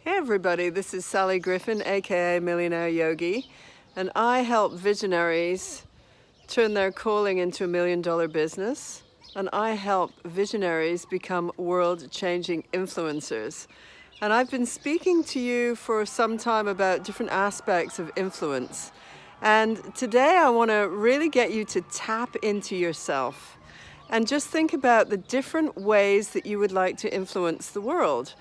Hey everybody, this is Sally Griffin, aka Millionaire Yogi, and I help visionaries turn their calling into $1 million business, and I help visionaries become world-changing influencers. And I've been speaking to you for some time about different aspects of influence. And today I want to really get you to tap into yourself and just think about the different ways that you would like to influence the world.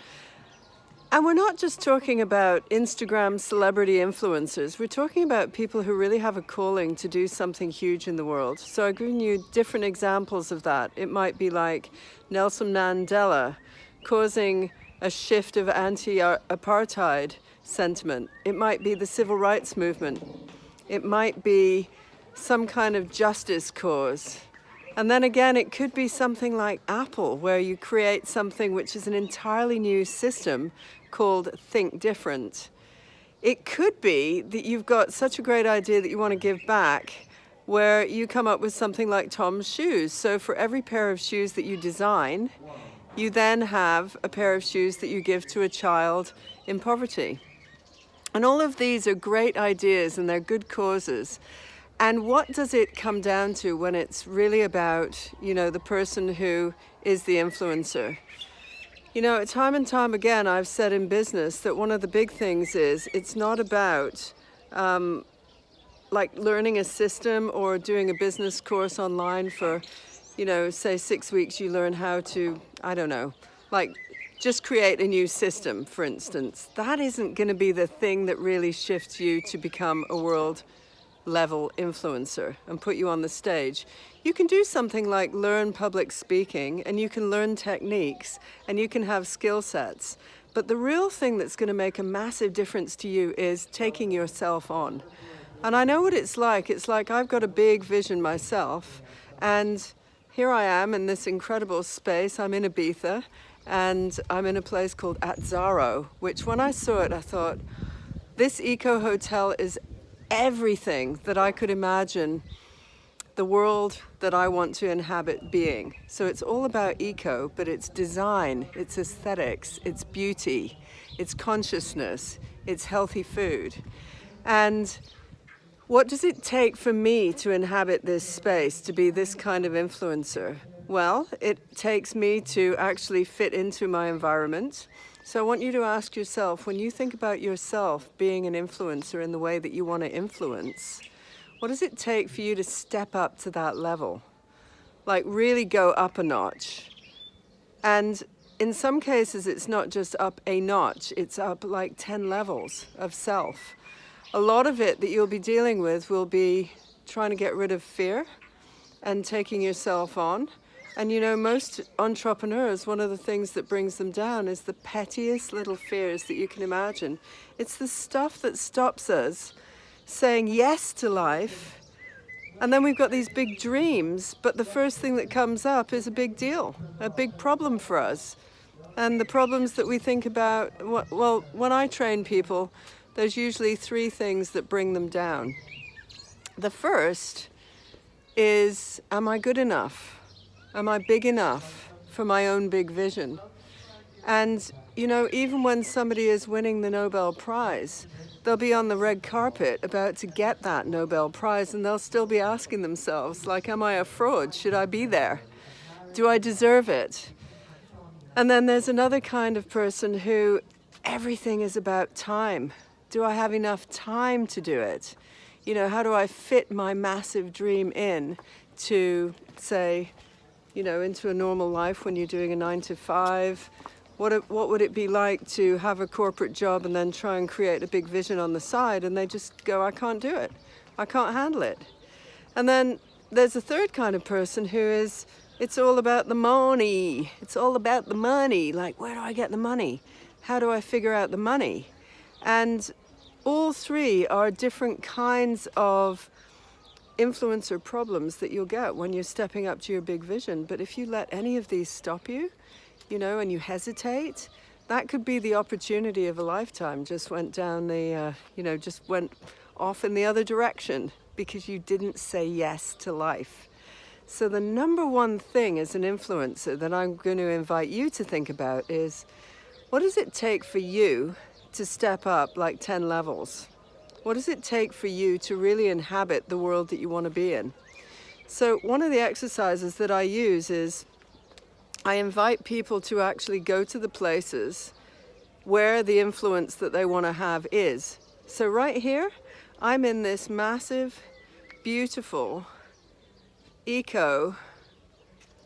And we're not just talking about Instagram celebrity influencers, we're talking about people who really have a calling to do something huge in the world. So I've given you different examples of that. It might be like Nelson Mandela causing a shift of anti-apartheid sentiment. It might be the civil rights movement. It might be some kind of justice cause. And then again, it could be something like Apple, where you create something which is an entirely new system called Think Different. It could be that you've got such a great idea that you want to give back, where you come up with something like Tom's shoes. So for every pair of shoes that you design, you then have a pair of shoes that you give to a child in poverty. And all of these are great ideas and they're good causes. And what does it come down to when it's really about, the person who is the influencer? Time and time again, I've said in business that one of the big things is it's not about like learning a system or doing a business course online for, say 6 weeks, you learn how to, just create a new system, for instance. That isn't going to be the thing that really shifts you to become a world level influencer and put you on the stage. You can do something like learn public speaking, and you can learn techniques, and you can have skill sets. But the real thing that's going to make a massive difference to you is taking yourself on. And I know what it's like. It's like I've got a big vision myself, and here I am in this incredible space. I'm in Ibiza, and I'm in a place called Atzaro, which when I saw it, I thought, this eco hotel is everything that I could imagine the world that I want to inhabit being. So it's all about eco, but it's design, it's aesthetics, it's beauty, it's consciousness, it's healthy food. And what does it take for me to inhabit this space, to be this kind of influencer? Well, it takes me to actually fit into my environment. So I want you to ask yourself, when you think about yourself being an influencer in the way that you want to influence, what does it take for you to step up to that level? Like really go up a notch. And in some cases, it's not just up a notch, it's up like 10 levels of self. A lot of it that you'll be dealing with will be trying to get rid of fear and taking yourself on. And most entrepreneurs, one of the things that brings them down is the pettiest little fears that you can imagine. It's the stuff that stops us saying yes to life. And then we've got these big dreams, but the first thing that comes up is a big deal, a big problem for us. And the problems that we think about, well, when I train people, there's usually 3 things that bring them down. The first is, am I good enough? Am I big enough for my own big vision? And, even when somebody is winning the Nobel Prize, they'll be on the red carpet about to get that Nobel Prize, and they'll still be asking themselves, like, am I a fraud? Should I be there? Do I deserve it? And then there's another kind of person who everything is about time. Do I have enough time to do it? How do I fit my massive dream in to, say, into a normal life when you're doing a 9 to 5? What would it be like to have a corporate job and then try and create a big vision on the side, and they just go, I can't do it. I can't handle it. And then there's a third kind of person who is, it's all about the money. It's all about the money. Like, where do I get the money? How do I figure out the money? And all 3 are different kinds of influencer problems that you'll get when you're stepping up to your big vision. But if you let any of these stop you, and you hesitate, that could be the opportunity of a lifetime. Just went down the, just went off in the other direction because you didn't say yes to life. So the number one thing as an influencer that I'm going to invite you to think about is, what does it take for you to step up like 10 levels? What does it take for you to really inhabit the world that you want to be in? So one of the exercises that I use is I invite people to actually go to the places where the influence that they want to have is. So right here, I'm in this massive, beautiful, eco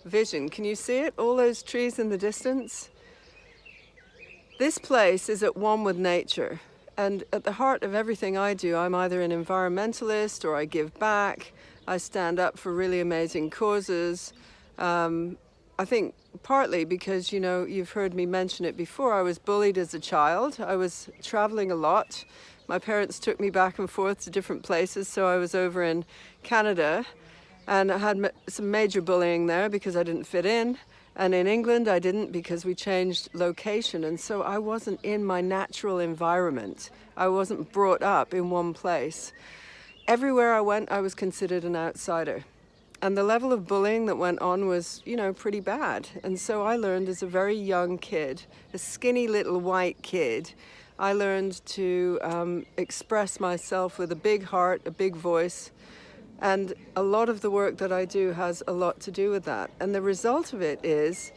vision. Can you see it? All those trees in the distance? This place is at one with nature. And at the heart of everything I do, I'm either an environmentalist or I give back. I stand up for really amazing causes. I think partly because, you know, you've heard me mention it before, I was bullied as a child. I was traveling a lot. My parents took me back and forth to different places. So I was over in Canada and I had some major bullying there because I didn't fit in. And in England, I didn't because we changed location. And so I wasn't in my natural environment. I wasn't brought up in one place. Everywhere I went, I was considered an outsider. And the level of bullying that went on was, you know, pretty bad. And so I learned as a very young kid, a skinny little white kid, I learned to express myself with a big heart, a big voice. And a lot of the work that I do has a lot to do with that. And the result of it is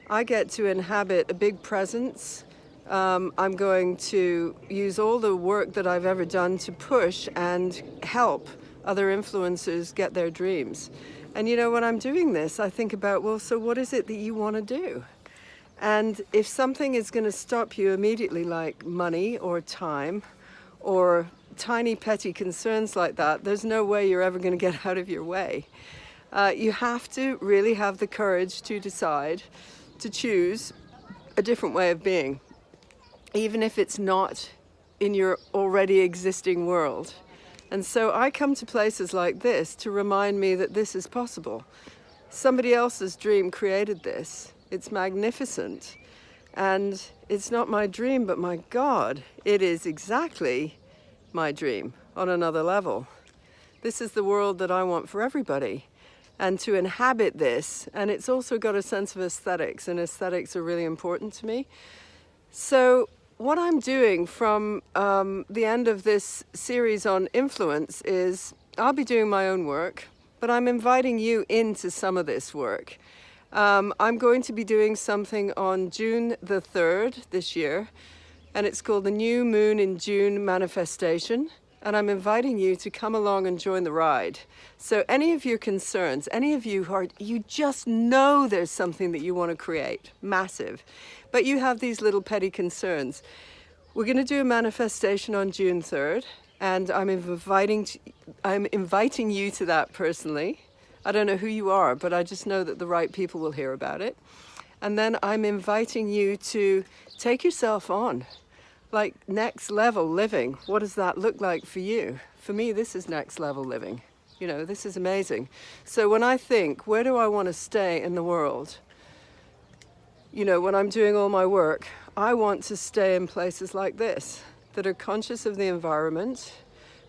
I get to inhabit a big presence. I'm going to use all the work that I've ever done to push and help other influencers get their dreams. And you know, when I'm doing this, I think about, well, so what is it that you want to do? And if something is going to stop you immediately, like money or time or tiny petty concerns like that, there's no way you're ever going to get out of your way. You have to really have the courage to decide to choose a different way of being, even if it's not in your already existing world. And so I come to places like this to remind me that this is possible. Somebody else's dream created this. It's magnificent. And it's not my dream, but my God, it is exactly my dream on another level. This is the world that I want for everybody. And to inhabit this, and it's also got a sense of aesthetics, and aesthetics are really important to me. So what I'm doing from the end of this series on influence is I'll be doing my own work, but I'm inviting you into some of this work. I'm going to be doing something on June the 3rd this year, and it's called the New Moon in June Manifestation. And I'm inviting you to come along and join the ride. So any of your concerns, any of you you just know there's something that you want to create, massive, but you have these little petty concerns. We're going to do a manifestation on June 3rd, and I'm inviting you to that personally. I don't know who you are, but I just know that the right people will hear about it. And then I'm inviting you to take yourself on. Like next level living, what does that look like for you? For me, this is next level living. You know, this is amazing. So when I think, where do I want to stay in the world? You know, when I'm doing all my work, I want to stay in places like this that are conscious of the environment.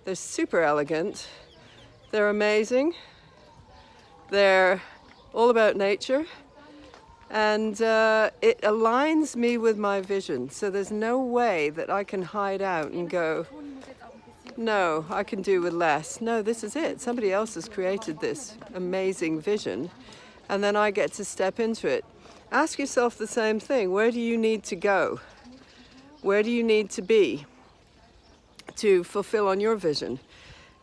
They're super elegant. They're amazing. They're all about nature. And it aligns me with my vision. So there's no way that I can hide out and go, no, I can do with less. No, this is it. Somebody else has created this amazing vision. And then I get to step into it. Ask yourself the same thing. Where do you need to go? Where do you need to be to fulfill on your vision?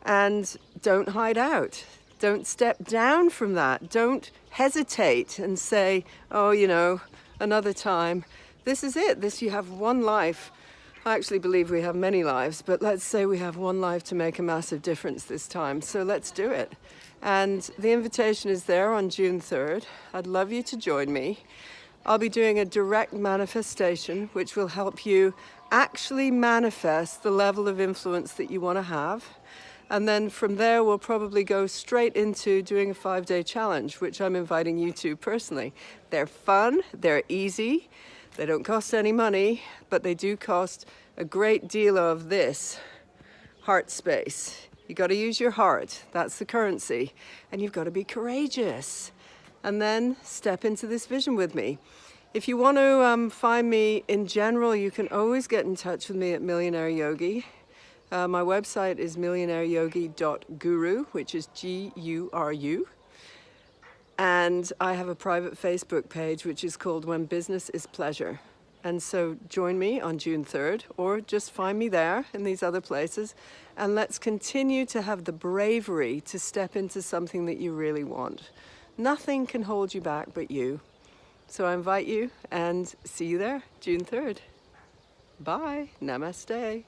And don't hide out. Don't step down from that. Don't hesitate and say, oh, you know, another time. This is it. You have one life. I actually believe we have many lives, but let's say we have one life to make a massive difference this time. So let's do it. And the invitation is there on June 3rd. I'd love you to join me. I'll be doing a direct manifestation, which will help you actually manifest the level of influence that you want to have. And then from there, we'll probably go straight into doing a 5-day challenge, which I'm inviting you to personally. They're fun, they're easy, they don't cost any money, but they do cost a great deal of this heart space. You got to use your heart, that's the currency. And you've got to be courageous. And then step into this vision with me. If you want to find me in general, you can always get in touch with me at Millionaire Yogi. My website is millionaireyogi.guru, which is Guru. And I have a private Facebook page, which is called When Business is Pleasure. And so join me on June 3rd, or just find me there in these other places. And let's continue to have the bravery to step into something that you really want. Nothing can hold you back but you. So I invite you, and see you there, June 3rd. Bye. Namaste.